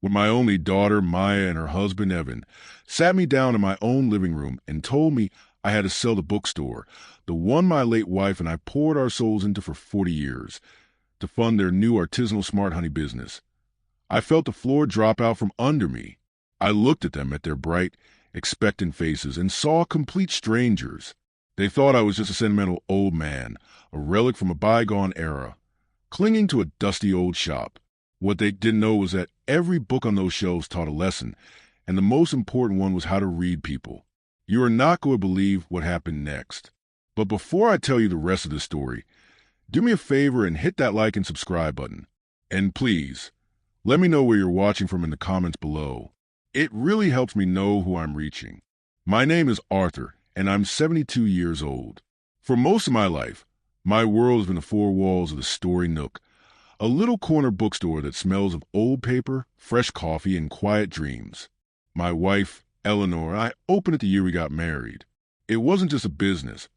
when my only daughter, Maya, and her husband, Evan, sat me down in my own living room and told me I had to sell the bookstore, the one my late wife and I poured our souls into for 40 years, to fund their new artisanal smart honey business. I felt the floor drop out from under me. I looked at them at their bright, expectant faces and saw complete strangers. They thought I was just a sentimental old man, a relic from a bygone era, clinging to a dusty old shop. What they didn't know was that every book on those shelves taught a lesson, and the most important one was how to read people. You are not going to believe what happened next. But before I tell you the rest of the story, do me a favor and hit that like and subscribe button. And please, let me know where you're watching from in the comments below. It really helps me know who I'm reaching. My name is Arthur, and I'm 72 years old. For most of my life, my world has been the four walls of the Story Nook, a little corner bookstore that smells of old paper, fresh coffee, and quiet dreams. My wife, Eleanor, and I opened it the year we got married. It wasn't just a business.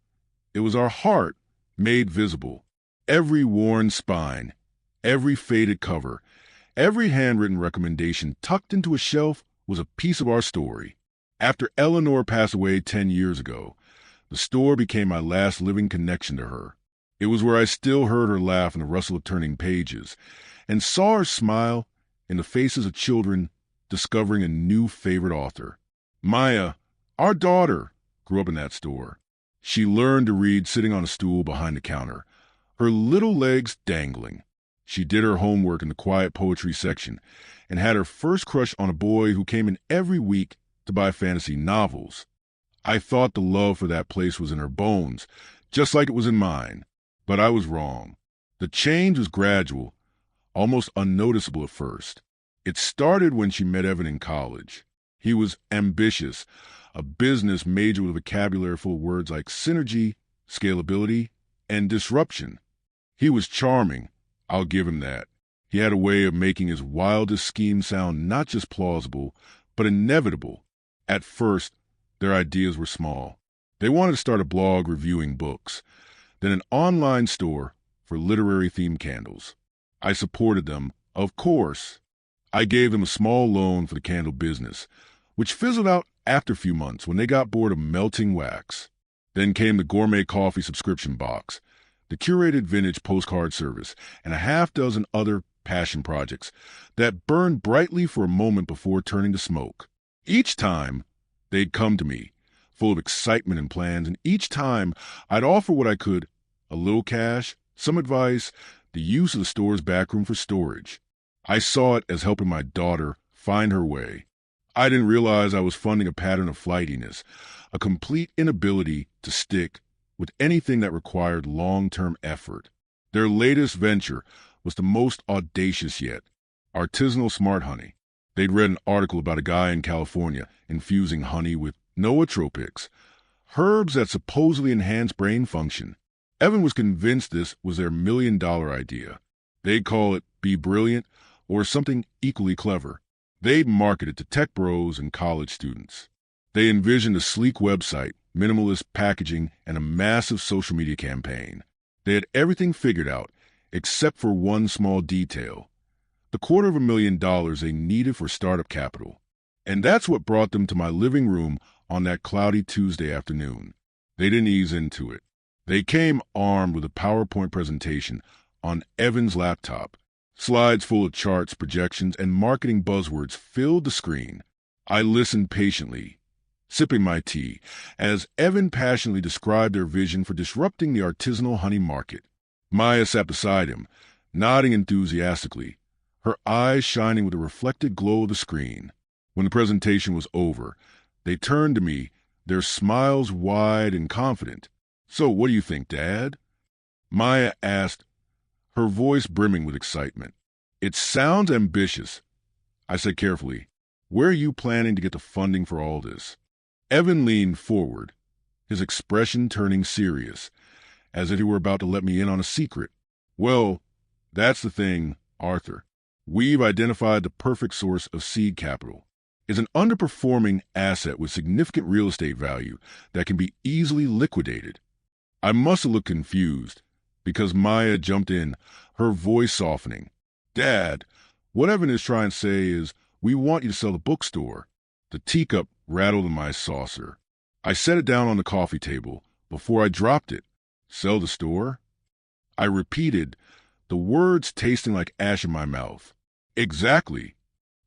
It was our heart made visible. Every worn spine, every faded cover, every handwritten recommendation tucked into a shelf was a piece of our story. After Eleanor passed away 10 years ago, the store became my last living connection to her. It was where I still heard her laugh in the rustle of turning pages, and saw her smile in the faces of children discovering a new favorite author. Maya, our daughter, grew up in that store. She learned to read sitting on a stool behind the counter, her little legs dangling. She did her homework in the quiet poetry section and had her first crush on a boy who came in every week to buy fantasy novels. I thought the love for that place was in her bones, just like it was in mine. But I was wrong. The change was gradual, almost unnoticeable at first. It started when she met Evan in college. He was ambitious, a business major with a vocabulary full of words like synergy, scalability, and disruption. He was charming, I'll give him that. He had a way of making his wildest schemes sound not just plausible, but inevitable. At first, their ideas were small. They wanted to start a blog reviewing books, then an online store for literary-themed candles. I supported them, of course. I gave them a small loan for the candle business, which fizzled out after a few months when they got bored of melting wax. Then came the gourmet coffee subscription box, the curated vintage postcard service, and a half dozen other passion projects that burned brightly for a moment before turning to smoke. Each time, they'd come to me, full of excitement and plans, and each time I'd offer what I could, a little cash, some advice, the use of the store's backroom for storage. I saw it as helping my daughter find her way. I didn't realize I was funding a pattern of flightiness, a complete inability to stick with anything that required long-term effort. Their latest venture was the most audacious yet, artisanal smart honey. They'd read an article about a guy in California infusing honey with nootropics, herbs that supposedly enhance brain function. Evan was convinced this was their million-dollar idea. They'd call it Be Brilliant or something equally clever. They'd market it to tech bros and college students. They envisioned a sleek website, minimalist packaging, and a massive social media campaign. They had everything figured out, except for one small detail: the $250,000 they needed for startup capital. And that's what brought them to my living room on that cloudy Tuesday afternoon. They didn't ease into it. They came armed with a PowerPoint presentation on Evan's laptop. Slides full of charts, projections, and marketing buzzwords filled the screen. I listened patiently, sipping my tea, as Evan passionately described their vision for disrupting the artisanal honey market. Maya sat beside him, nodding enthusiastically, her eyes shining with the reflected glow of the screen. When the presentation was over, they turned to me, their smiles wide and confident. "So what do you think, Dad?" Maya asked, her voice brimming with excitement. "It sounds ambitious," I said carefully. "Where are you planning to get the funding for all this?" Evan leaned forward, his expression turning serious, as if he were about to let me in on a secret. "Well, that's the thing, Arthur. We've identified the perfect source of seed capital. It's an underperforming asset with significant real estate value that can be easily liquidated." I must have looked confused, because Maya jumped in, her voice softening. "Dad, what Evan is trying to say is We want you to sell the bookstore." The teacup rattled in my saucer. I set it down on the coffee table before I dropped it. "Sell the store?" I repeated, the words tasting like ash in my mouth. "Exactly,"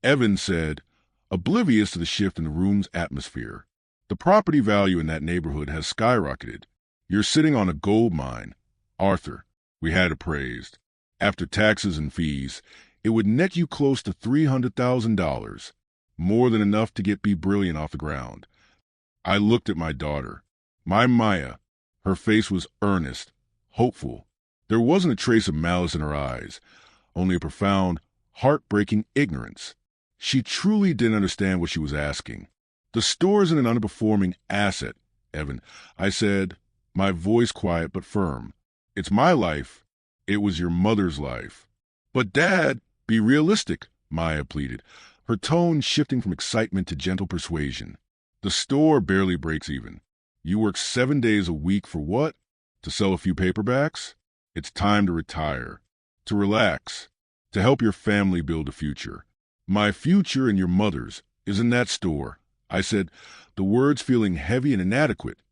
Evan said, oblivious to the shift in the room's atmosphere. "The property value in that neighborhood has skyrocketed. You're sitting on a gold mine. Arthur," we had appraised. "After taxes and fees, it would net you close to $300,000, more than enough to get Be Brilliant off the ground." I looked at my daughter, my Maya. Her face was earnest, hopeful. There wasn't a trace of malice in her eyes, only a profound, heartbreaking ignorance. She truly didn't understand what she was asking. "The store isn't an underperforming asset, Evan," I said, my voice quiet but firm. "It's my life. It was your mother's life." "But Dad, be realistic," Maya pleaded, her tone shifting from excitement to gentle persuasion. "The store barely breaks even. You work 7 days a week for what? To sell a few paperbacks? It's time to retire, to relax, to help your family build a future." "My future and your mother's is in that store," I said, the words feeling heavy and inadequate.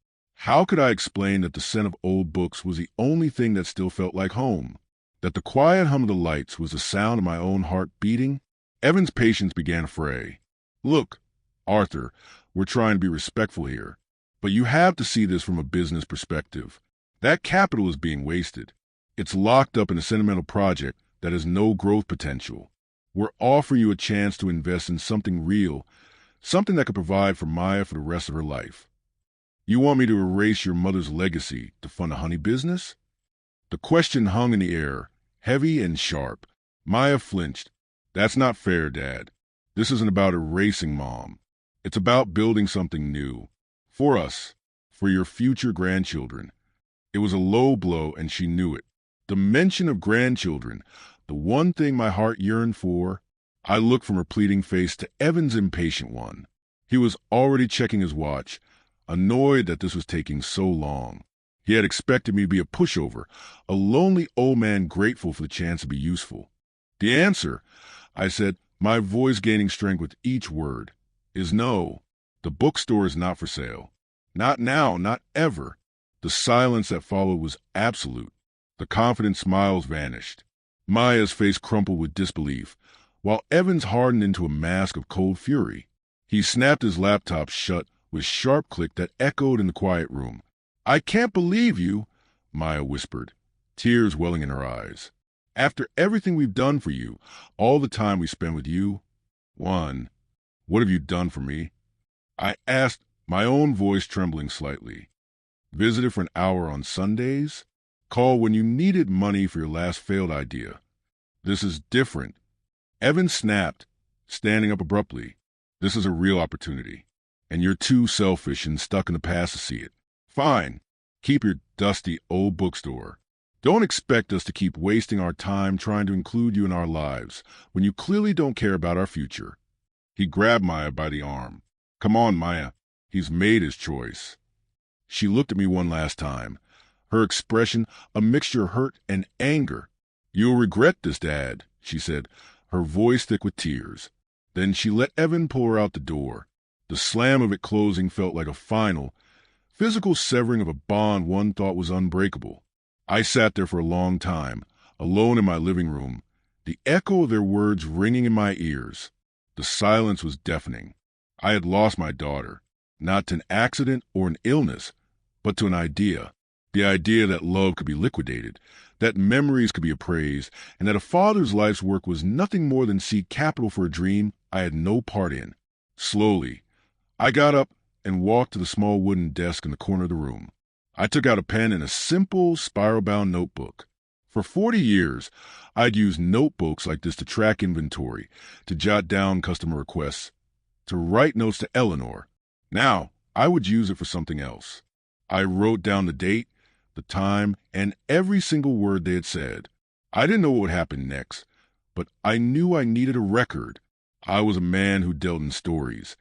How could I explain that the scent of old books was the only thing that still felt like home? That the quiet hum of the lights was the sound of my own heart beating? Evan's patience began to fray. "Look, Arthur, we're trying to be respectful here, but you have to see this from a business perspective. That capital is being wasted. It's locked up in a sentimental project that has no growth potential. We're offering you a chance to invest in something real, something that could provide for Maya for the rest of her life." "You want me to erase your mother's legacy to fund a honey business?" The question hung in the air, heavy and sharp. Maya flinched. "That's not fair, Dad. This isn't about erasing Mom. It's about building something new. For us. For your future grandchildren." It was a low blow, and she knew it. The mention of grandchildren, the one thing my heart yearned for. I looked from her pleading face to Evan's impatient one. He was already checking his watch, annoyed that this was taking so long. He had expected me to be a pushover, a lonely old man grateful for the chance to be useful. "The answer," I said, my voice gaining strength with each word, "is no. The bookstore is not for sale. Not now, not ever." The silence that followed was absolute. The confident smiles vanished. Maya's face crumpled with disbelief, while Evans hardened into a mask of cold fury. He snapped his laptop shut with sharp click that echoed in the quiet room. "I can't believe you," Maya whispered, tears welling in her eyes. "After everything we've done for you, all the time we spent with you." "What have you done for me?" I asked, my own voice trembling slightly. "Visited for an hour on Sundays? Called when you needed money for your last failed idea. This is different." Evan snapped, standing up abruptly. "This is a real opportunity, and you're too selfish and stuck in the past to see it. Fine, keep your dusty old bookstore. Don't expect us to keep wasting our time trying to include you in our lives when you clearly don't care about our future." He grabbed Maya by the arm. "Come on, Maya. He's made his choice." She looked at me one last time, her expression a mixture of hurt and anger. "You'll regret this, Dad," she said, her voice thick with tears. Then she let Evan pull her out the door. The slam of it closing felt like a final, physical severing of a bond one thought was unbreakable. I sat there for a long time, alone in my living room, the echo of their words ringing in my ears. The silence was deafening. I had lost my daughter, not to an accident or an illness, but to an idea. The idea that love could be liquidated, that memories could be appraised, and that a father's life's work was nothing more than seed capital for a dream I had no part in. Slowly, I got up and walked to the small wooden desk in the corner of the room. I took out a pen and a simple spiral-bound notebook. For 40 years, I'd used notebooks like this to track inventory, to jot down customer requests, to write notes to Eleanor. Now, I would use it for something else. I wrote down the date, the time, and every single word they had said. I didn't know what would happen next, but I knew I needed a record. I was a man who dealt in stories,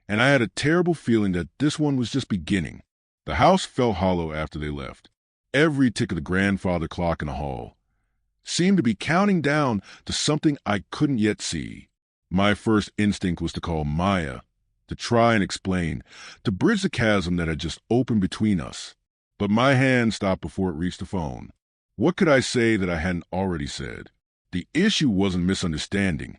and I had a terrible feeling that this one was just beginning. The house felt hollow after they left. Every tick of the grandfather clock in the hall seemed to be counting down to something I couldn't yet see. My first instinct was to call Maya, to try and explain, to bridge the chasm that had just opened between us. But my hand stopped before it reached the phone. What could I say that I hadn't already said? The issue wasn't misunderstanding.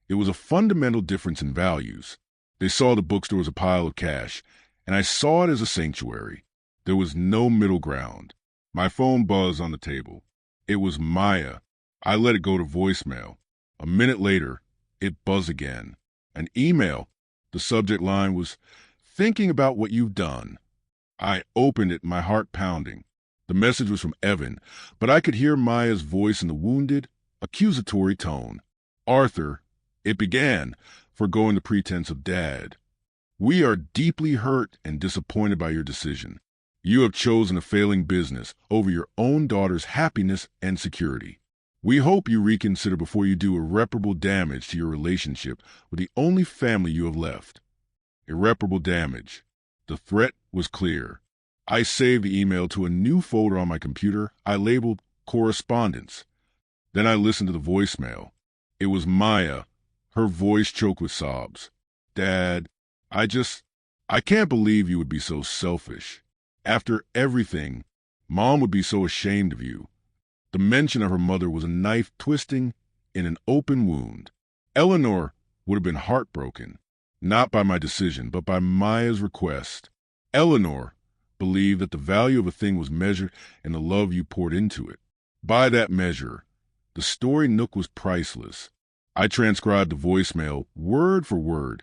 It was a fundamental difference in values. They saw the bookstore as a pile of cash, and I saw it as a sanctuary. There was no middle ground. My phone buzzed on the table. It was Maya. I let it go to voicemail. A minute later, it buzzed again. An email. The subject line was, "Thinking about what you've done." I opened it, my heart pounding. The message was from Evan, but I could hear Maya's voice in the wounded, accusatory tone. "Arthur," it began, forgoing the pretense of dad, "we are deeply hurt and disappointed by your decision. You have chosen a failing business over your own daughter's happiness and security. We hope you reconsider before you do irreparable damage to your relationship with the only family you have left." Irreparable damage. The threat was clear. I saved the email to a new folder on my computer I labeled Correspondence. Then I listened to the voicemail. It was Maya, her voice choked with sobs. "Dad, I can't believe you would be so selfish. After everything, Mom would be so ashamed of you." The mention of her mother was a knife twisting in an open wound. Eleanor would have been heartbroken, not by my decision, but by Maya's request. Eleanor believed that the value of a thing was measured in the love you poured into it. By that measure, the story Nook was priceless. I transcribed the voicemail word for word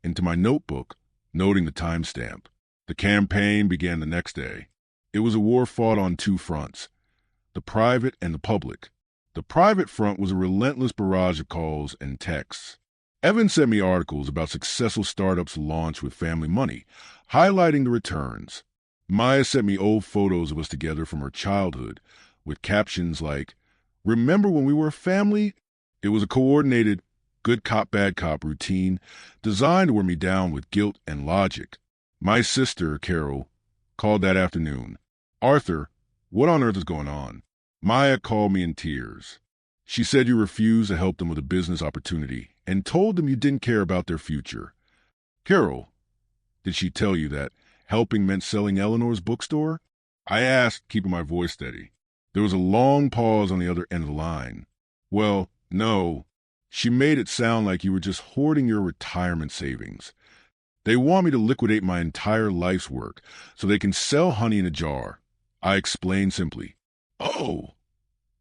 into my notebook, noting the timestamp. The campaign began the next day. It was a war fought on two fronts, the private and the public. The private front was a relentless barrage of calls and texts. Evan sent me articles about successful startups launched with family money, highlighting the returns. Maya sent me old photos of us together from her childhood, with captions like, "Remember when we were a family?" It was a coordinated, good cop, bad cop routine designed to wear me down with guilt and logic. My sister, Carol, called that afternoon. "Arthur, what on earth is going on?" Maya called me in tears. She said you refused to help them with a business opportunity and told them you didn't care about their future. "Carol, did she tell you that helping meant selling Eleanor's bookstore?" I asked, keeping my voice steady. There was a long pause on the other end of the line. "Well, no. She made it sound like you were just hoarding your retirement savings. They want me to liquidate my entire life's work so they can sell honey in a jar." I explained simply. "Oh,"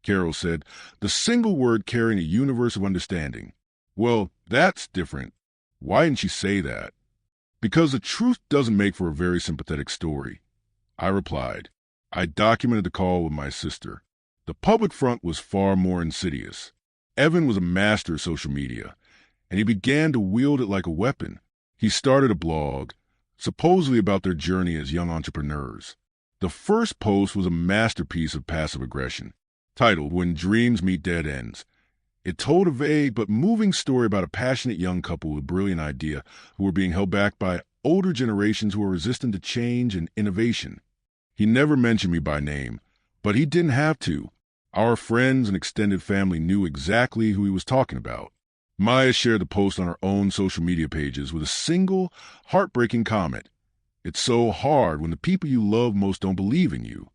Carol said, the single word carrying a universe of understanding. "Well, that's different. Why didn't she say that?" "Because the truth doesn't make for a very sympathetic story," I replied. I documented the call with my sister. The public front was far more insidious. Evan was a master of social media, and he began to wield it like a weapon. He started a blog, supposedly about their journey as young entrepreneurs. The first post was a masterpiece of passive aggression, titled "When Dreams Meet Dead Ends." It told a vague but moving story about a passionate young couple with a brilliant idea who were being held back by older generations who were resistant to change and innovation. He never mentioned me by name, but he didn't have to. Our friends and extended family knew exactly who he was talking about. Maya shared the post on her own social media pages with a single, heartbreaking comment. "It's so hard when the people you love most don't believe in you."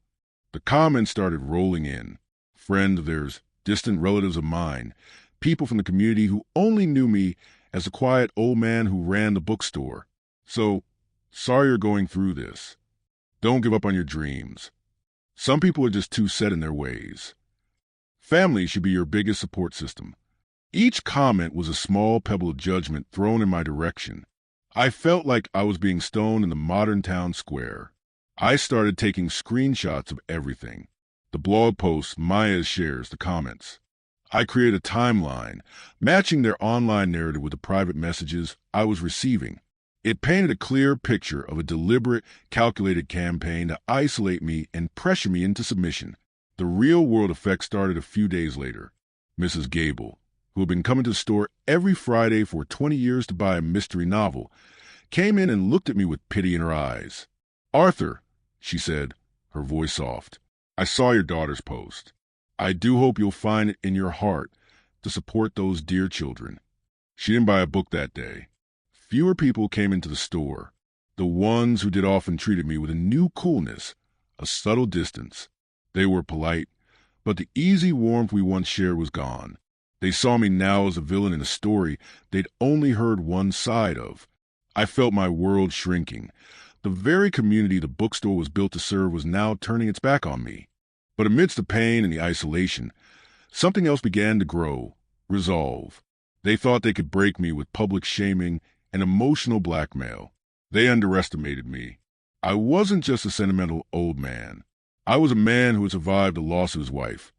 The comments started rolling in. Friends of theirs, distant relatives of mine, people from the community who only knew me as the quiet old man who ran the bookstore. "So, sorry you're going through this. Don't give up on your dreams. Some people are just too set in their ways." Family should be your biggest support system. Each comment was a small pebble of judgment thrown in my direction. I felt like I was being stoned in the modern town square. I started taking screenshots of everything. The blog posts, Maya's shares, the comments. I created a timeline, matching their online narrative with the private messages I was receiving. It painted a clear picture of a deliberate, calculated campaign to isolate me and pressure me into submission. The real-world effect started a few days later. Mrs. Gable, who had been coming to the store every Friday for 20 years to buy a mystery novel, came in and looked at me with pity in her eyes. "Arthur," she said, her voice soft, "I saw your daughter's post. I do hope you'll find it in your heart to support those dear children." She didn't buy a book that day. Fewer people came into the store. The ones who did often treated me with a new coolness, a subtle distance. They were polite, but the easy warmth we once shared was gone. They saw me now as a villain in a story they'd only heard one side of. I felt my world shrinking. The very community the bookstore was built to serve was now turning its back on me. But amidst the pain and the isolation, something else began to grow, resolve. They thought they could break me with public shaming and emotional blackmail. They underestimated me. I wasn't just a sentimental old man. I was a man who had survived the loss of his wife,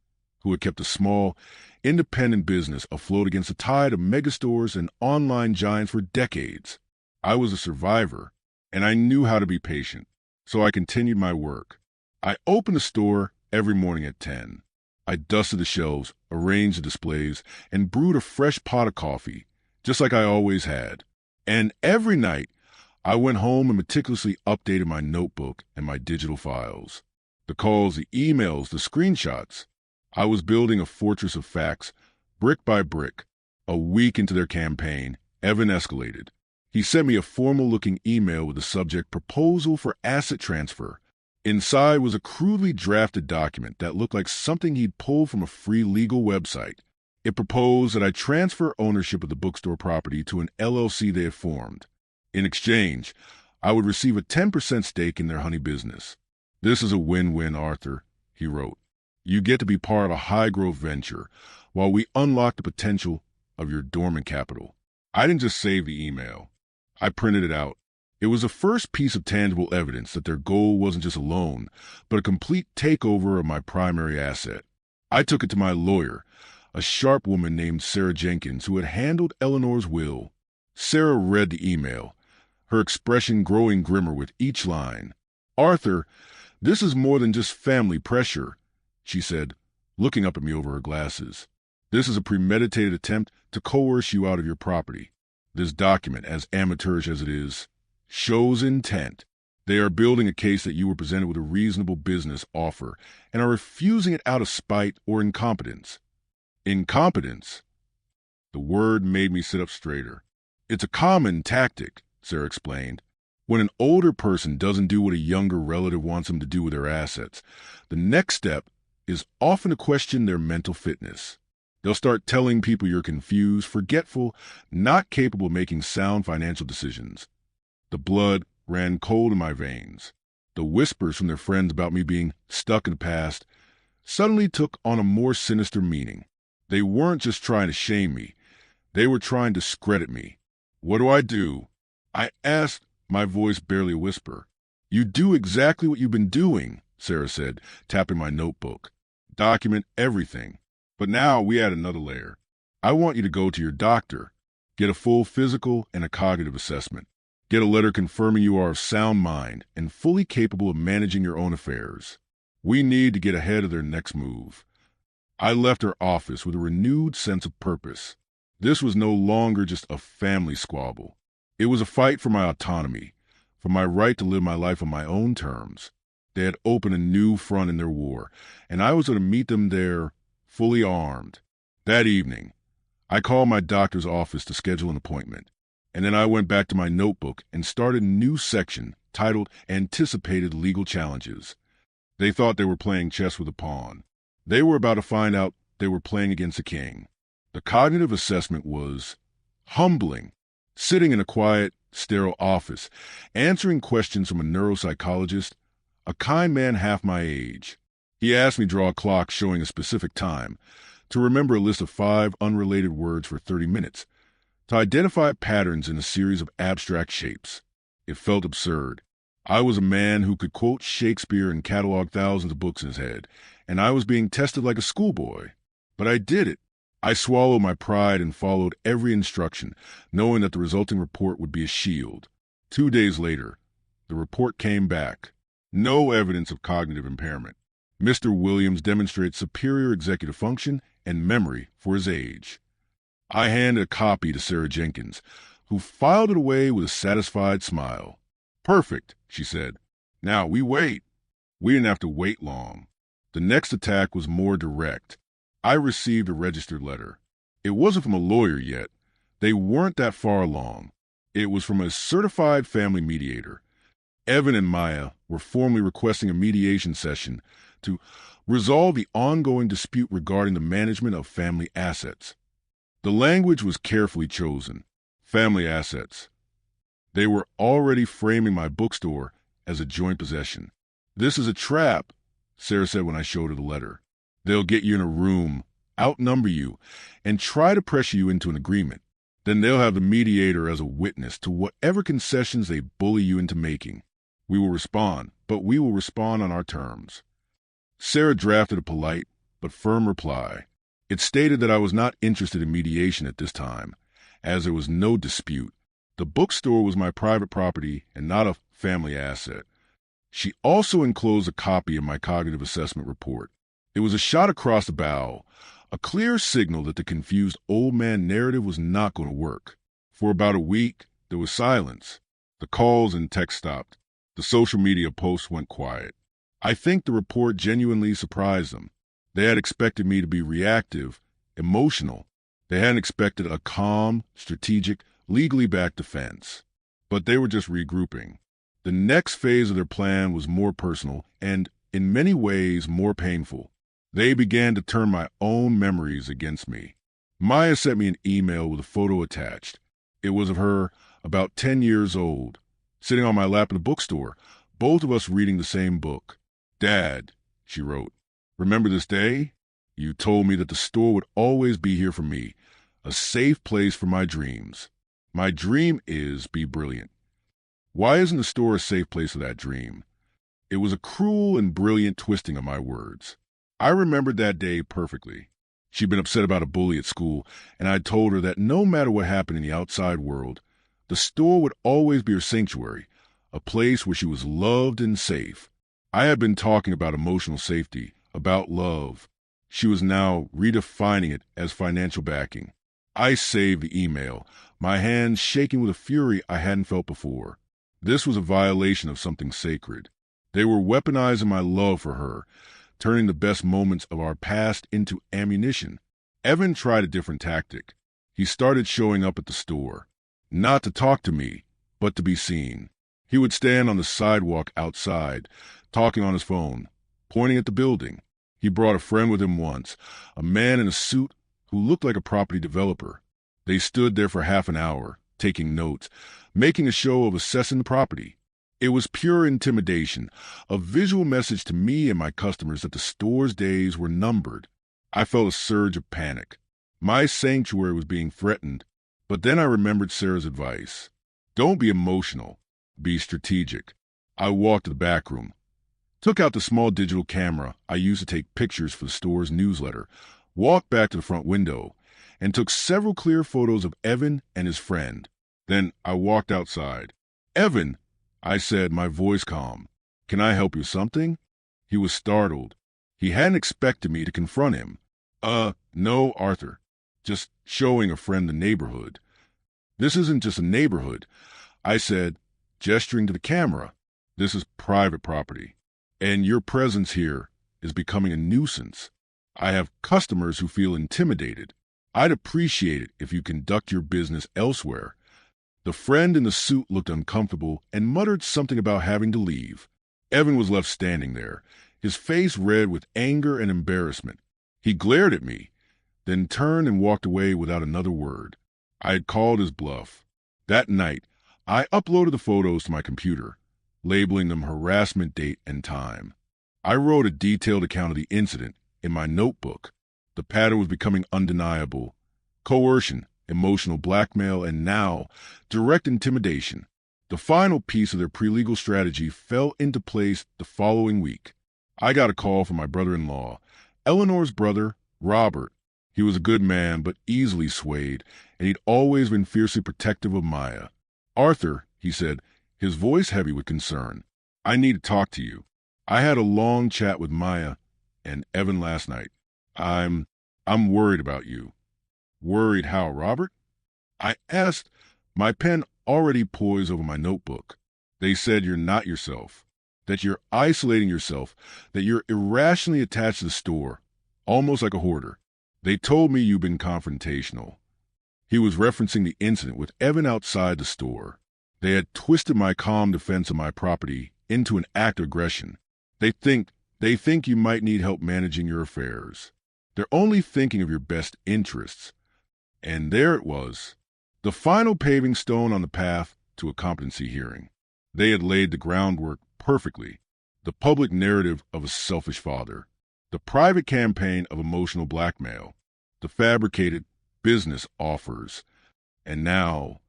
who had kept a small, independent business afloat against the tide of megastores and online giants for decades. I was a survivor, and I knew how to be patient, so I continued my work. I opened the store every morning at 10. I dusted the shelves, arranged the displays, and brewed a fresh pot of coffee, just like I always had. And every night, I went home and meticulously updated my notebook and my digital files. The calls, the emails, the screenshots. I was building a fortress of facts, brick by brick. A week into their campaign, Evan escalated. He sent me a formal-looking email with the subject "Proposal for Asset Transfer." Inside was a crudely drafted document that looked like something he'd pulled from a free legal website. It proposed that I transfer ownership of the bookstore property to an LLC they had formed. In exchange, I would receive a 10% stake in their honey business. "This is a win-win, Arthur," he wrote. "You get to be part of a high-growth venture while we unlock the potential of your dormant capital." I didn't just save the email. I printed it out. It was the first piece of tangible evidence that their goal wasn't just a loan, but a complete takeover of my primary asset. I took it to my lawyer, a sharp woman named Sarah Jenkins, who had handled Eleanor's will. Sarah read the email, her expression growing grimmer with each line. "Arthur, this is more than just family pressure," she said, looking up at me over her glasses. "This is a premeditated attempt to coerce you out of your property. This document, as amateurish as it is, shows intent. They are building a case that you were presented with a reasonable business offer and are refusing it out of spite or incompetence." Incompetence? The word made me sit up straighter. "It's a common tactic," Sarah explained. "When an older person doesn't do what a younger relative wants them to do with their assets, the next step is often to question their mental fitness. They'll start telling people you're confused, forgetful, not capable of making sound financial decisions." The blood ran cold in my veins. The whispers from their friends about me being stuck in the past suddenly took on a more sinister meaning. They weren't just trying to shame me. They were trying to discredit me. "What do I do?" I asked, my voice barely a whisper. "You do exactly what you've been doing," Sarah said, tapping my notebook. "Document everything. But now we add another layer. I want you to go to your doctor, get a full physical and a cognitive assessment. Get a letter confirming you are of sound mind and fully capable of managing your own affairs. We need to get ahead of their next move." I left her office with a renewed sense of purpose. This was no longer just a family squabble. It was a fight for my autonomy, for my right to live my life on my own terms. They had opened a new front in their war, and I was going to meet them there, fully armed. That evening, I called my doctor's office to schedule an appointment. And then I went back to my notebook and started a new section titled Anticipated Legal Challenges. They thought they were playing chess with a pawn. They were about to find out they were playing against a king. The cognitive assessment was humbling. Sitting in a quiet, sterile office, answering questions from a neuropsychologist, a kind man half my age. He asked me to draw a clock showing a specific time, to remember a list of 5 unrelated words for 30 minutes, to identify patterns in a series of abstract shapes. It felt absurd. I was a man who could quote Shakespeare and catalog thousands of books in his head, and I was being tested like a schoolboy. But I did it. I swallowed my pride and followed every instruction, knowing that the resulting report would be a shield. 2 days later, the report came back. No evidence of cognitive impairment. Mr. Williams demonstrated superior executive function and memory for his age. I handed a copy to Sarah Jenkins, who filed it away with a satisfied smile. "Perfect," she said. "Now we wait." We didn't have to wait long. The next attack was more direct. I received a registered letter. It wasn't from a lawyer yet. They weren't that far along. It was from a certified family mediator. Evan and Maya were formally requesting a mediation session to resolve the ongoing dispute regarding the management of family assets. The language was carefully chosen. Family assets. They were already framing my bookstore as a joint possession. "This is a trap," Sarah said when I showed her the letter. "They'll get you in a room, outnumber you, and try to pressure you into an agreement. Then they'll have the mediator as a witness to whatever concessions they bully you into making. We will respond, but we will respond on our terms." Sarah drafted a polite but firm reply. It stated that I was not interested in mediation at this time, as there was no dispute. The bookstore was my private property and not a family asset. She also enclosed a copy of my cognitive assessment report. It was a shot across the bow, a clear signal that the confused old man narrative was not going to work. For about a week, there was silence. The calls and texts stopped. The social media posts went quiet. I think the report genuinely surprised them. They had expected me to be reactive, emotional. They hadn't expected a calm, strategic, legally backed defense. But they were just regrouping. The next phase of their plan was more personal and, in many ways, more painful. They began to turn my own memories against me. Maya sent me an email with a photo attached. It was of her, about 10 years old, sitting on my lap in the bookstore, both of us reading the same book. "Dad," she wrote, "remember this day? You told me that the store would always be here for me, a safe place for my dreams. My dream is be brilliant. Why isn't the store a safe place for that dream?" It was a cruel and brilliant twisting of my words. I remembered that day perfectly. She'd been upset about a bully at school, and I'd told her that no matter what happened in the outside world, the store would always be her sanctuary, a place where she was loved and safe. I had been talking about emotional safety, about love. She was now redefining it as financial backing. I saved the email, my hands shaking with a fury I hadn't felt before. This was a violation of something sacred. They were weaponizing my love for her, turning the best moments of our past into ammunition. Evan tried a different tactic. He started showing up at the store, not to talk to me, but to be seen. He would stand on the sidewalk outside, talking on his phone, pointing at the building. He brought a friend with him once, a man in a suit who looked like a property developer. They stood there for half an hour, taking notes, making a show of assessing the property. It was pure intimidation, a visual message to me and my customers that the store's days were numbered. I felt a surge of panic. My sanctuary was being threatened, but then I remembered Sarah's advice. Don't be emotional, be strategic. I walked to the back room, took out the small digital camera I used to take pictures for the store's newsletter, walked back to the front window, and took several clear photos of Evan and his friend. Then I walked outside. "Evan," I said, my voice calm, "can I help you with something?" He was startled. He hadn't expected me to confront him. No, Arthur. Just showing a friend the neighborhood." "This isn't just a neighborhood," I said, gesturing to the camera. "This is private property, and your presence here is becoming a nuisance. I have customers who feel intimidated. I'd appreciate it if you conduct your business elsewhere." The friend in the suit looked uncomfortable and muttered something about having to leave. Evan was left standing there, his face red with anger and embarrassment. He glared at me, then turned and walked away without another word. I had called his bluff. That night, I uploaded the photos to my computer, labeling them harassment date and time. I wrote a detailed account of the incident in my notebook. The pattern was becoming undeniable. Coercion, emotional blackmail, and now, direct intimidation. The final piece of their pre-legal strategy fell into place the following week. I got a call from my brother-in-law, Eleanor's brother, Robert. He was a good man, but easily swayed, and he'd always been fiercely protective of Maya. "Arthur," he said, his voice heavy with concern, "I need to talk to you. I had a long chat with Maya and Evan last night. I'm worried about you." "Worried how, Robert?" I asked, my pen already poised over my notebook. "They said you're not yourself, that you're isolating yourself, that you're irrationally attached to the store, almost like a hoarder. They told me you've been confrontational." He was referencing the incident with Evan outside the store. They had twisted my calm defense of my property into an act of aggression. They think you might need help managing your affairs. They're only thinking of your best interests. And there it was, the final paving stone on the path to a competency hearing. They had laid the groundwork perfectly. The public narrative of a selfish father, the private campaign of emotional blackmail, the fabricated business offers, and now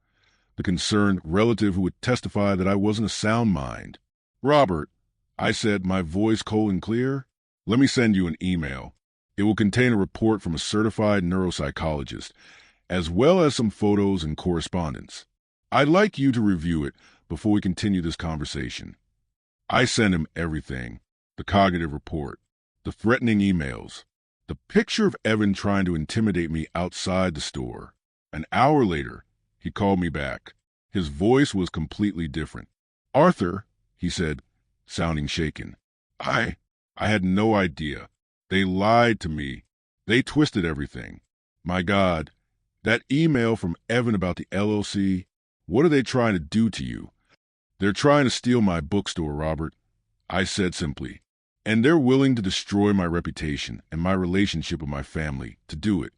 the concerned relative who would testify that I wasn't a sound mind. "Robert," I said, my voice cold and clear, "let me send you an email. It will contain a report from a certified neuropsychologist, as well as some photos and correspondence. I'd like you to review it before we continue this conversation." I sent him everything: the cognitive report, the threatening emails, the picture of Evan trying to intimidate me outside the store. An hour later, he called me back. His voice was completely different. "Arthur," he said, sounding shaken, I had no idea. They lied to me. They twisted everything. My God, that email from Evan about the LLC, what are they trying to do to you?" "They're trying to steal my bookstore, Robert," I said simply. "And they're willing to destroy my reputation and my relationship with my family to do it."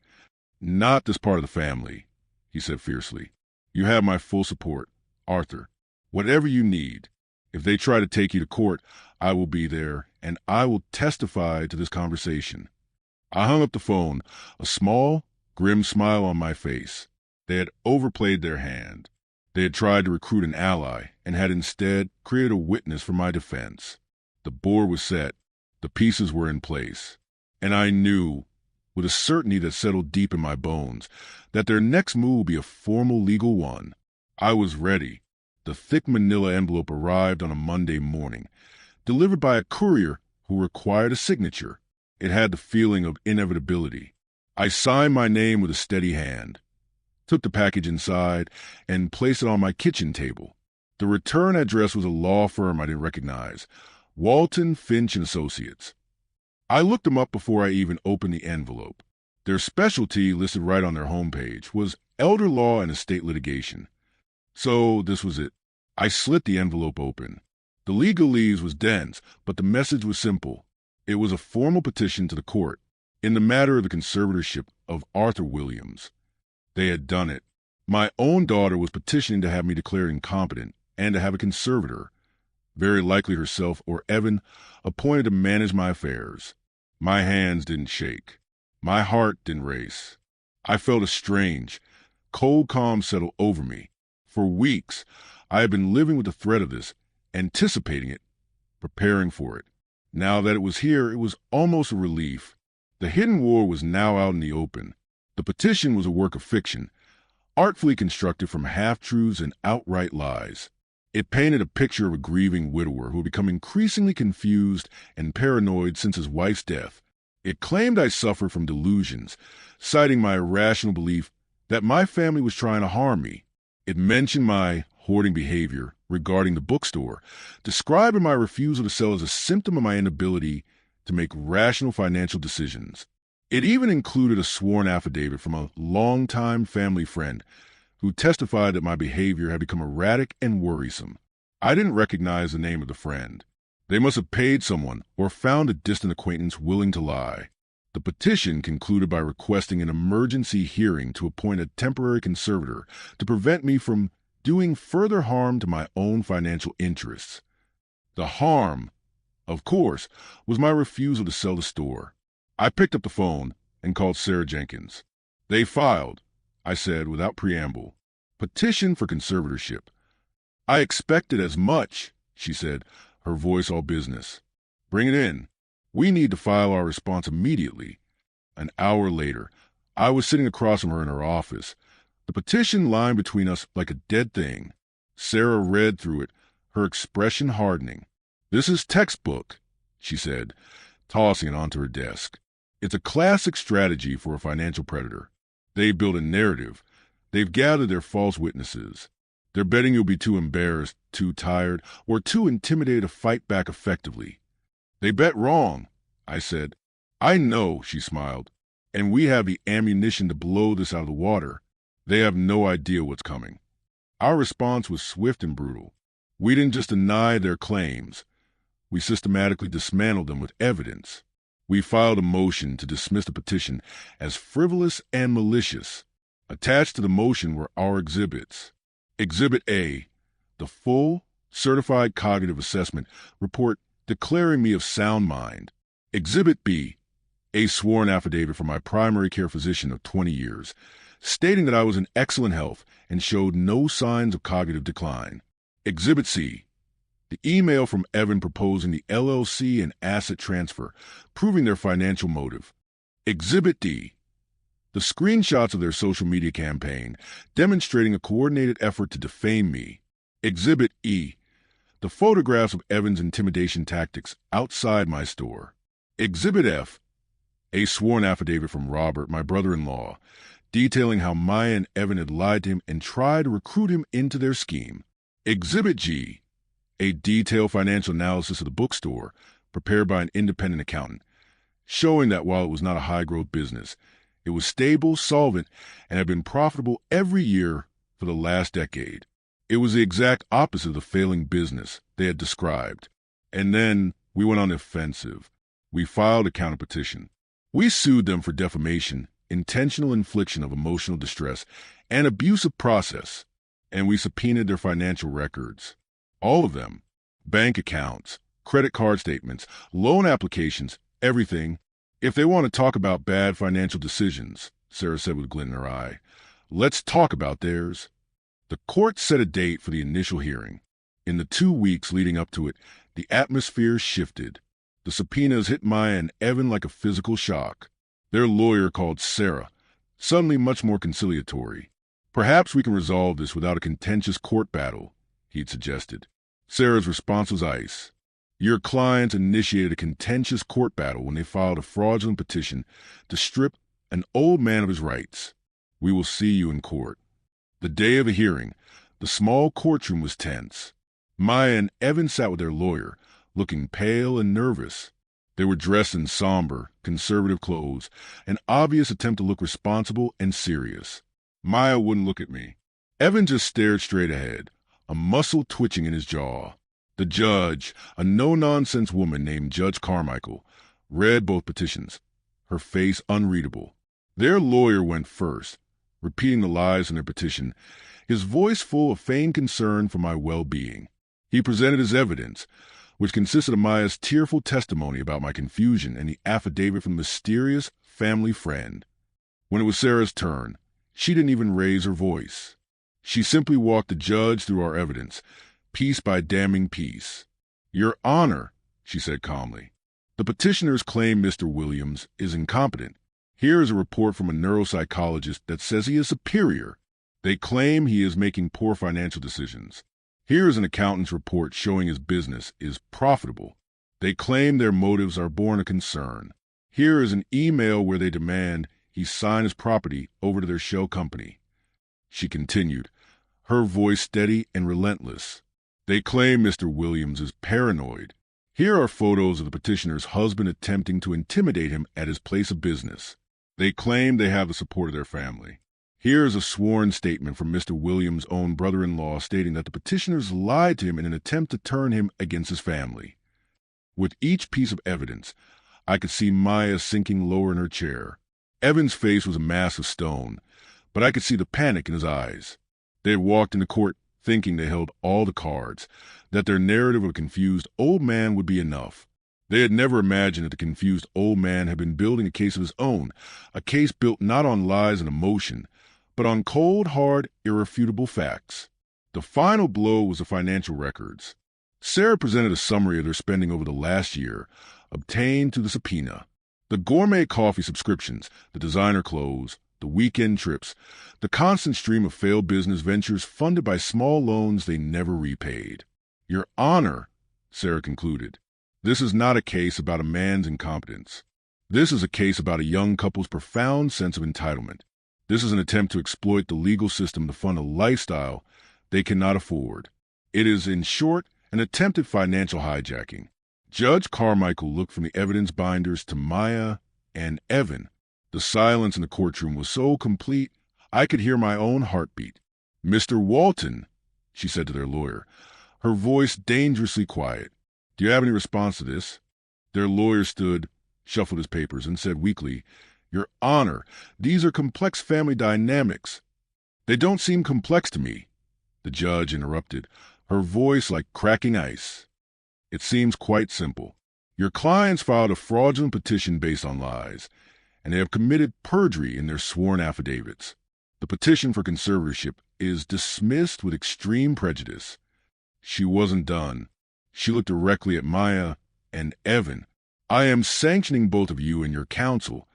"Not this part of the family," he said fiercely. "You have my full support, Arthur. Whatever you need. If they try to take you to court, I will be there, and I will testify to this conversation." I hung up the phone, a small, grim smile on my face. They had overplayed their hand. They had tried to recruit an ally and had instead created a witness for my defense. The board was set. The pieces were in place. And I knew, with a certainty that settled deep in my bones, that their next move would be a formal legal one. I was ready. The thick manila envelope arrived on a Monday morning, delivered by a courier who required a signature. It had the feeling of inevitability. I signed my name with a steady hand, took the package inside, and placed it on my kitchen table. The return address was a law firm I didn't recognize, Walton, Finch & Associates. I looked them up before I even opened the envelope. Their specialty, listed right on their homepage, was elder law and estate litigation. So this was it. I slit the envelope open. The legalese was dense, but the message was simple. It was a formal petition to the court in the matter of the conservatorship of Arthur Williams. They had done it. My own daughter was petitioning to have me declared incompetent and to have a conservator, very likely herself or Evan, appointed to manage my affairs. My hands didn't shake. My heart didn't race. I felt a strange, cold calm settle over me. For weeks, I had been living with the threat of this, anticipating it, preparing for it. Now that it was here, it was almost a relief. The hidden war was now out in the open. The petition was a work of fiction, artfully constructed from half-truths and outright lies. It painted a picture of a grieving widower who had become increasingly confused and paranoid since his wife's death. It claimed I suffered from delusions, citing my irrational belief that my family was trying to harm me. It mentioned my hoarding behavior regarding the bookstore, describing my refusal to sell as a symptom of my inability to make rational financial decisions. It even included a sworn affidavit from a longtime family friend who testified that my behavior had become erratic and worrisome. I didn't recognize the name of the friend. They must have paid someone or found a distant acquaintance willing to lie. The petition concluded by requesting an emergency hearing to appoint a temporary conservator to prevent me from doing further harm to my own financial interests. The harm, of course, was my refusal to sell the store. I picked up the phone and called Sarah Jenkins. "They filed," I said without preamble. "Petition for conservatorship." "I expected as much," she said, her voice all business. "Bring it in. We need to file our response immediately." An hour later, I was sitting across from her in her office, the petition lying between us like a dead thing. Sarah read through it, her expression hardening. "This is textbook," she said, tossing it onto her desk. "It's a classic strategy for a financial predator. They've built a narrative. They've gathered their false witnesses. They're betting you'll be too embarrassed, too tired, or too intimidated to fight back effectively." "They bet wrong," I said. "I know," she smiled, "and we have the ammunition to blow this out of the water." They have no idea what's coming. Our response was swift and brutal. We didn't just deny their claims. We systematically dismantled them with evidence. We filed a motion to dismiss the petition as frivolous and malicious. Attached to the motion were our exhibits. Exhibit A, the full, certified cognitive assessment report declaring me of sound mind. Exhibit B, a sworn affidavit from my primary care physician of 20 years, stating that I was in excellent health and showed no signs of cognitive decline. Exhibit C, the email from Evan proposing the LLC and asset transfer, proving their financial motive. Exhibit D, the screenshots of their social media campaign, demonstrating a coordinated effort to defame me. Exhibit E, the photographs of Evan's intimidation tactics outside my store. Exhibit F, a sworn affidavit from Robert, my brother-in-law, detailing how Maya and Evan had lied to him and tried to recruit him into their scheme. Exhibit G, a detailed financial analysis of the bookstore prepared by an independent accountant, showing that while it was not a high-growth business, it was stable, solvent, and had been profitable every year for the last decade. It was the exact opposite of the failing business they had described. And then we went on the offensive. We filed a counterpetition. We sued them for defamation, intentional infliction of emotional distress, and abusive process. And we subpoenaed their financial records. All of them. Bank accounts, credit card statements, loan applications, everything. If they want to talk about bad financial decisions, Sarah said with a glint in her eye, let's talk about theirs. The court set a date for the initial hearing. In the 2 weeks leading up to it, the atmosphere shifted. The subpoenas hit Maya and Evan like a physical shock. Their lawyer, called Sarah, suddenly much more conciliatory. Perhaps we can resolve this without a contentious court battle, he'd suggested. Sarah's response was ice. Your clients initiated a contentious court battle when they filed a fraudulent petition to strip an old man of his rights. We will see you in court. The day of the hearing, the small courtroom was tense. Maya and Evan sat with their lawyer, looking pale and nervous. They were dressed in somber, conservative clothes, an obvious attempt to look responsible and serious. Maya wouldn't look at me. Evan just stared straight ahead, a muscle twitching in his jaw. The judge, a no-nonsense woman named Judge Carmichael, read both petitions, her face unreadable. Their lawyer went first, repeating the lies in their petition, his voice full of feigned concern for my well-being. He presented his evidence, which consisted of Maya's tearful testimony about my confusion and the affidavit from the mysterious family friend. When it was Sarah's turn, she didn't even raise her voice. She simply walked the judge through our evidence, piece by damning piece. Your Honor, she said calmly, the petitioners claim Mr. Williams is incompetent. Here is a report from a neuropsychologist that says he is superior. They claim he is making poor financial decisions. Here is an accountant's report showing his business is profitable. They claim their motives are born of concern. Here is an email where they demand he sign his property over to their shell company. She continued, her voice steady and relentless. They claim Mr. Williams is paranoid. Here are photos of the petitioner's husband attempting to intimidate him at his place of business. They claim they have the support of their family. Here is a sworn statement from Mr. Williams' own brother-in-law stating that the petitioners lied to him in an attempt to turn him against his family. With each piece of evidence, I could see Maya sinking lower in her chair. Evan's face was a mass of stone, but I could see the panic in his eyes. They had walked into court thinking they held all the cards, that their narrative of a confused old man would be enough. They had never imagined that the confused old man had been building a case of his own, a case built not on lies and emotion, but on cold, hard, irrefutable facts. The final blow was the financial records. Sarah presented a summary of their spending over the last year, obtained through the subpoena. The gourmet coffee subscriptions, the designer clothes, the weekend trips, the constant stream of failed business ventures funded by small loans they never repaid. Your Honor, Sarah concluded, this is not a case about a man's incompetence. This is a case about a young couple's profound sense of entitlement. This is an attempt to exploit the legal system to fund a lifestyle they cannot afford. It is, in short, an attempted financial hijacking. Judge Carmichael looked from the evidence binders to Maya and Evan. The silence in the courtroom was so complete, I could hear my own heartbeat. "Mr. Walton," she said to their lawyer, her voice dangerously quiet. "Do you have any response to this?" Their lawyer stood, shuffled his papers, and said weakly, "Your Honor, these are complex family dynamics." "They don't seem complex to me," the judge interrupted, her voice like cracking ice. "It seems quite simple. Your clients filed a fraudulent petition based on lies, and they have committed perjury in their sworn affidavits. The petition for conservatorship is dismissed with extreme prejudice." She wasn't done. She looked directly at Maya and Evan. "I am sanctioning both of you and your counsel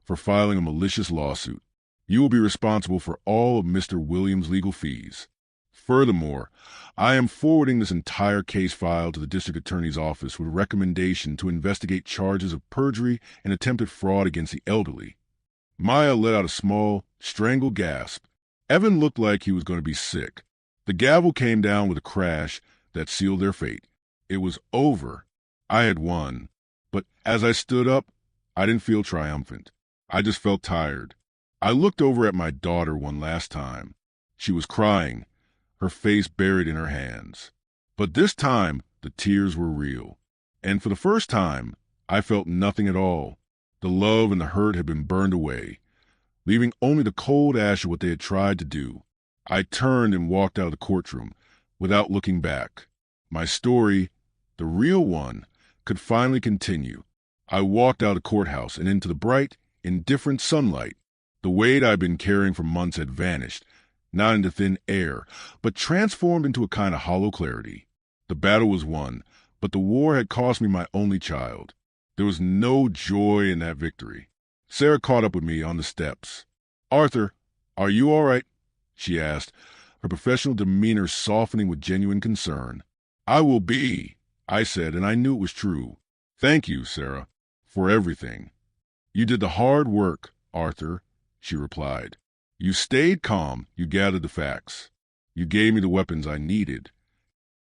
for filing a malicious lawsuit. You will be responsible for all of Mr. Williams' legal fees. Furthermore, I am forwarding this entire case file to the district attorney's office with a recommendation to investigate charges of perjury and attempted fraud against the elderly." Maya let out a small, strangled gasp. Evan looked like he was going to be sick. The gavel came down with a crash that sealed their fate. It was over. I had won. But as I stood up, I didn't feel triumphant. I just felt tired. I looked over at my daughter one last time. She was crying, her face buried in her hands. But this time, the tears were real. And for the first time, I felt nothing at all. The love and the hurt had been burned away, leaving only the cold ash of what they had tried to do. I turned and walked out of the courtroom without looking back. My story, the real one, could finally continue. I walked out of the courthouse and into the bright, indifferent sunlight. The weight I'd been carrying for months had vanished, not into thin air, but transformed into a kind of hollow clarity. The battle was won, but the war had cost me my only child. There was no joy in that victory. Sarah caught up with me on the steps. "Arthur, are you all right?" she asked, her professional demeanor softening with genuine concern. "I will be," I said, and I knew it was true. "Thank you, Sarah, for everything." "You did the hard work, Arthur," she replied. "You stayed calm, you gathered the facts. You gave me the weapons I needed."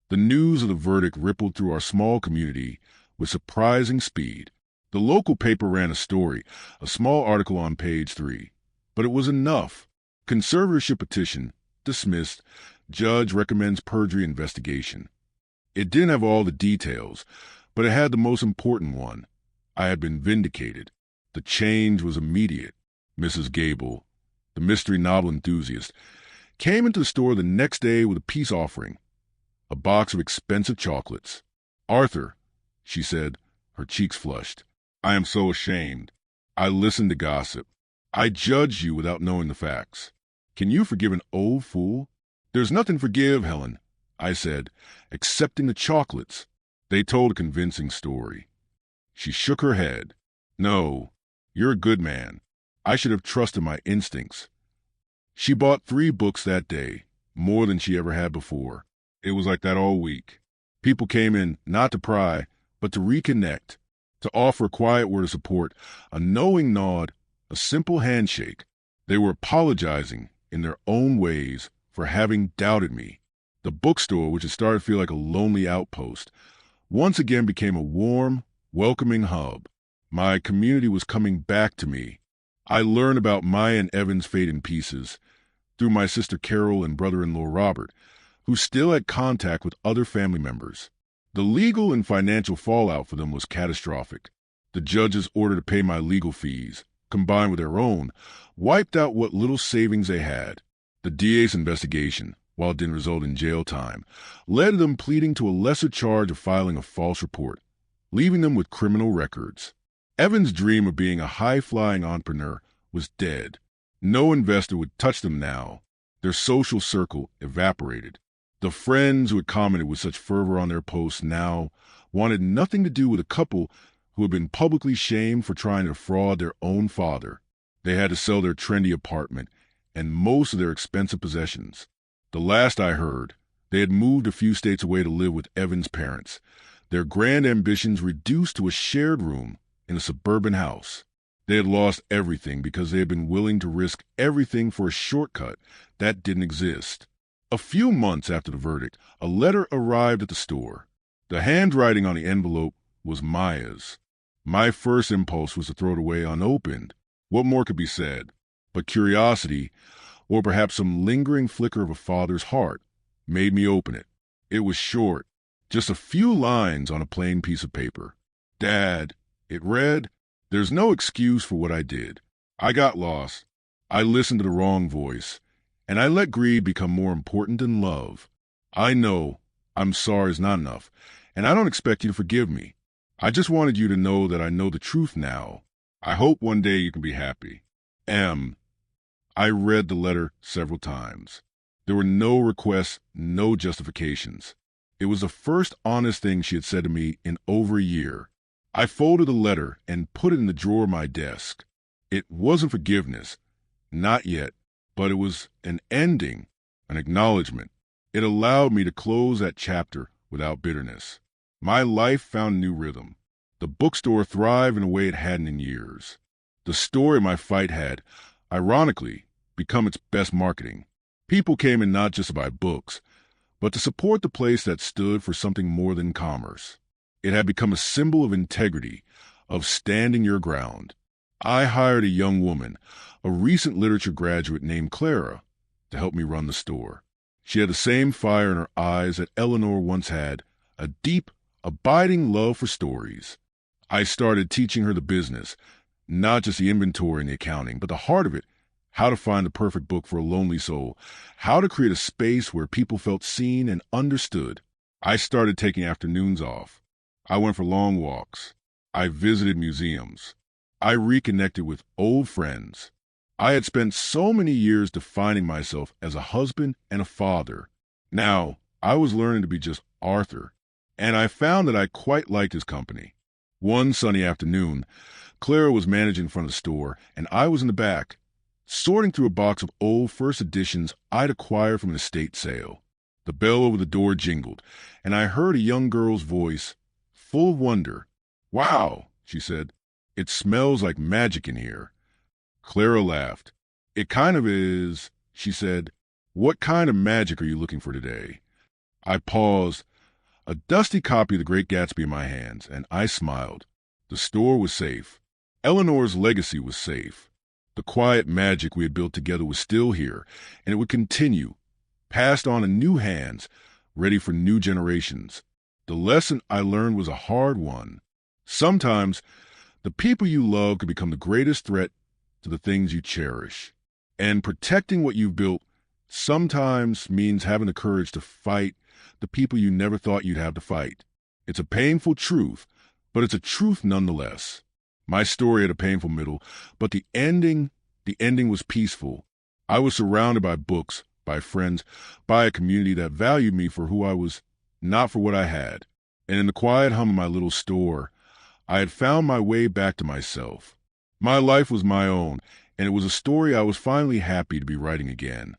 The news of the verdict rippled through our small community with surprising speed. The local paper ran a story, a small article on page 3. But it was enough. Conservatorship petition, dismissed. Judge recommends perjury investigation. It didn't have all the details, but it had the most important one. I had been vindicated. The change was immediate. Mrs. Gable, the mystery novel enthusiast, came into the store the next day with a peace offering, a box of expensive chocolates. "Arthur," she said, her cheeks flushed, "I am so ashamed. I listened to gossip. I judged you without knowing the facts. Can you forgive an old fool?" "There's nothing to forgive, Helen," I said, accepting the chocolates. They told a convincing story. She shook her head. "No, you're a good man. I should have trusted my instincts." She bought 3 books that day, more than she ever had before. It was like that all week. People came in not to pry, but to reconnect, to offer a quiet word of support, a knowing nod, a simple handshake. They were apologizing in their own ways for having doubted me. The bookstore, which had started to feel like a lonely outpost, once again became a warm, welcoming hub. My community was coming back to me. I learned about Maya and Evan's fate in pieces through my sister Carol and brother-in-law Robert, who still had contact with other family members. The legal and financial fallout for them was catastrophic. The judge's order to pay my legal fees, combined with their own, wiped out what little savings they had. The DA's investigation, while it didn't result in jail time, led to them pleading to a lesser charge of filing a false report, leaving them with criminal records. Evan's dream of being a high-flying entrepreneur was dead. No investor would touch them now. Their social circle evaporated. The friends who had commented with such fervor on their posts now wanted nothing to do with a couple who had been publicly shamed for trying to defraud their own father. They had to sell their trendy apartment and most of their expensive possessions. The last I heard, they had moved a few states away to live with Evan's parents, their grand ambitions reduced to a shared room in a suburban house. They had lost everything because they had been willing to risk everything for a shortcut that didn't exist. A few months after the verdict, a letter arrived at the store. The handwriting on the envelope was Maya's. My first impulse was to throw it away unopened. What more could be said? But curiosity, or perhaps some lingering flicker of a father's heart, made me open it. It was short, just a few lines on a plain piece of paper. "Dad," it read, "there's no excuse for what I did. I got lost. I listened to the wrong voice, and I let greed become more important than love. I know I'm sorry is not enough, and I don't expect you to forgive me. I just wanted you to know that I know the truth now. I hope one day you can be happy. M." I read the letter several times. There were no requests, no justifications. It was the first honest thing she had said to me in over a year. I folded the letter and put it in the drawer of my desk. It wasn't forgiveness, not yet, but it was an ending, an acknowledgement. It allowed me to close that chapter without bitterness. My life found a new rhythm. The bookstore thrived in a way it hadn't in years. The story my fight had, ironically, become its best marketing. People came in not just to buy books, but to support the place that stood for something more than commerce. It had become a symbol of integrity, of standing your ground. I hired a young woman, a recent literature graduate named Clara, to help me run the store. She had the same fire in her eyes that Eleanor once had, a deep, abiding love for stories. I started teaching her the business, not just the inventory and the accounting, but the heart of it, how to find the perfect book for a lonely soul, how to create a space where people felt seen and understood. I started taking afternoons off. I went for long walks. I visited museums. I reconnected with old friends. I had spent so many years defining myself as a husband and a father. Now, I was learning to be just Arthur, and I found that I quite liked his company. One sunny afternoon, Clara was managing in front of the store, and I was in the back, sorting through a box of old first editions I'd acquired from an estate sale. The bell over the door jingled, and I heard a young girl's voice, full of wonder. "Wow," she said, "it smells like magic in here." Clara laughed. "It kind of is," she said. "What kind of magic are you looking for today?" I paused, a dusty copy of The Great Gatsby in my hands, and I smiled. The store was safe. Eleanor's legacy was safe. The quiet magic we had built together was still here, and it would continue, passed on in new hands, ready for new generations. The lesson I learned was a hard one. Sometimes, the people you love can become the greatest threat to the things you cherish. And protecting what you've built sometimes means having the courage to fight the people you never thought you'd have to fight. It's a painful truth, but it's a truth nonetheless. My story had a painful middle, but the ending was peaceful. I was surrounded by books, by friends, by a community that valued me for who I was, not for what I had. And in the quiet hum of my little store, I had found my way back to myself. My life was my own, and it was a story I was finally happy to be writing again.